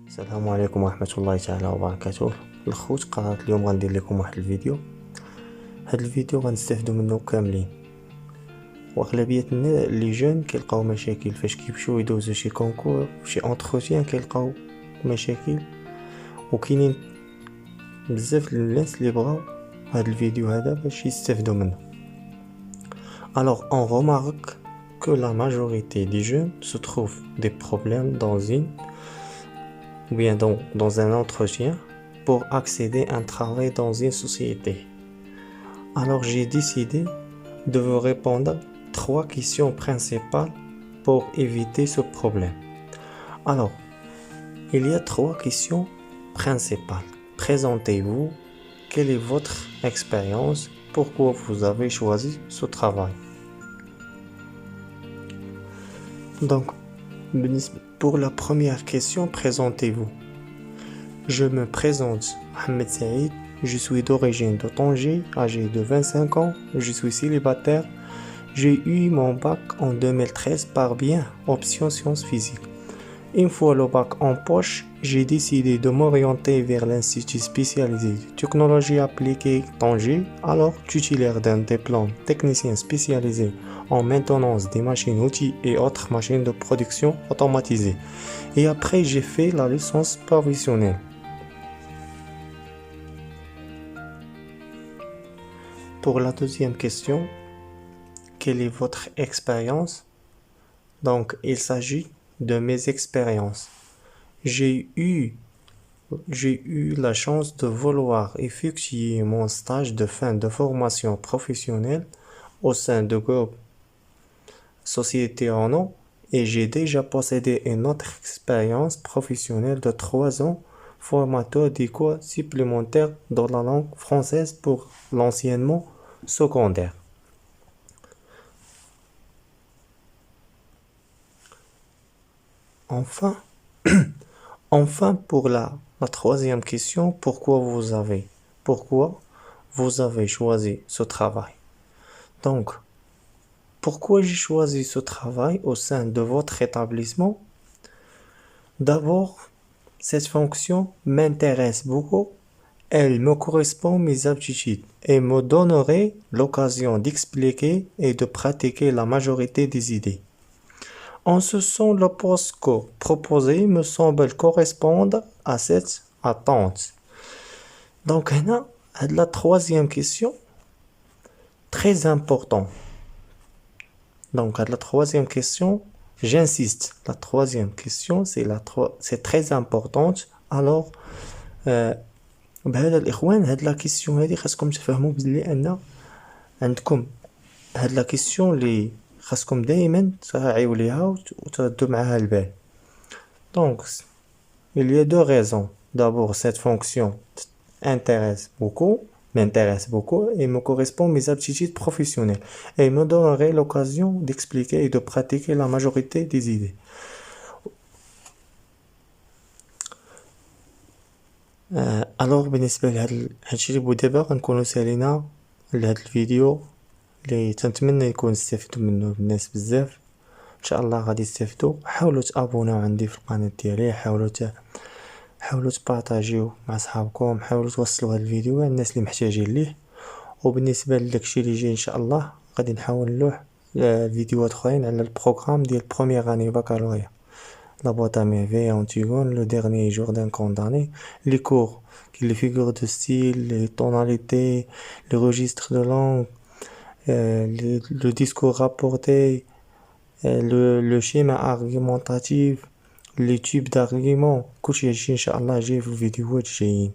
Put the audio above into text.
السلام عليكم ورحمة الله تعالى وبركاته. الخوت قررت اليوم غندير لكم واحد الفيديو. هاد الفيديو غنستافدوا منه كاملين، واغلبيه لي جون كيلقاو مشاكل فاش كيمشيو يدوزو شي كونكور شي انتروتيان، كيلقاو مشاكل. وكاينين بزاف الناس اللي بغاو هاد الفيديو هذا باش يستافدوا منه. Alors on remarque que la majorité des jeunes se trouvent des problèmes dans un entretien pour accéder à un travail dans une société. Alors j'ai décidé de vous répondre 3 questions principales pour éviter ce problème. Alors, il y a 3 questions principales. Présentez-vous, quelle est votre expérience, pourquoi vous avez choisi ce travail. Donc, pour la première question, présentez-vous. Je me présente, Ahmed Saïd, je suis d'origine de Tanger, âgé de 25 ans, je suis célibataire. J'ai eu mon bac en 2013 par bien, option sciences physiques. Une fois le bac en poche, j'ai décidé de m'orienter vers l'Institut spécialisé de technologie appliquée Tanger, alors titulaire d'un diplôme technicien spécialisé en maintenance des machines, outils et autres machines de production automatisées. Et après, j'ai fait la licence professionnelle. Pour la deuxième question, quelle est votre expérience? Donc, il s'agit de mes expériences. J'ai eu la chance de vouloir effectuer mon stage de fin de formation professionnelle au sein de groupe Société en nom, et j'ai déjà possédé une autre expérience professionnelle de 3 ans, formateur des cours supplémentaires dans la langue française pour l'enseignement secondaire. Enfin, pour la troisième question, pourquoi vous avez choisi ce travail? Donc, pourquoi j'ai choisi ce travail au sein de votre établissement? D'abord, cette fonction m'intéresse beaucoup. Elle me correspond à mes aptitudes et me donnerait l'occasion d'expliquer et de pratiquer la majorité des idées. En ce sens, le poste proposé me semble correspondre à cette attente. Donc, la troisième question, très important. Donc, la troisième question, j'insiste, la troisième question, c'est très importante. Alors, بهذا الإخوان هاد لا كيسيون هادي خاصكم تفهموا بلي أن عندكم هاد لا كيسيون لي خاصكم دائما تراعيو ليها وتردوا معها البال. Donc, il y a 2 raisons. D'abord, cette fonction m'intéresse beaucoup et me correspond à mes aptitudes professionnelles et me donnerait l'occasion d'expliquer et de pratiquer la majorité des idées. Alors بالنسبة لهاد الشيء اللي دابا غنكونوا سالينا لهاد الفيديو اللي تنتمنى يكون استفدوا منه الناس بزاف. ان شاء الله غادي يستافدوا. حاولوا تابوناو عندي في القناه ديالي، حاولوا تبارطاجيو مع صحابكم، حاولوا توصلوا هاد الفيديو للناس اللي محتاجين ليه. وبالنسبه لداكشي اللي جاي ان شاء الله غادي نحاول نلوح فيديوهات اخرين على البروغرام ديال بروميير اني بكالوريا، la boîte à merveille Antigone, le dernier jour d'un condamné, les cours, les figures de style, les tonalités, les registres de langue, le discours rapporté, le schéma argumentatif, les types d'arguments. كلشي هادشي ان شاء الله جاي في الفيديوهات الجايين.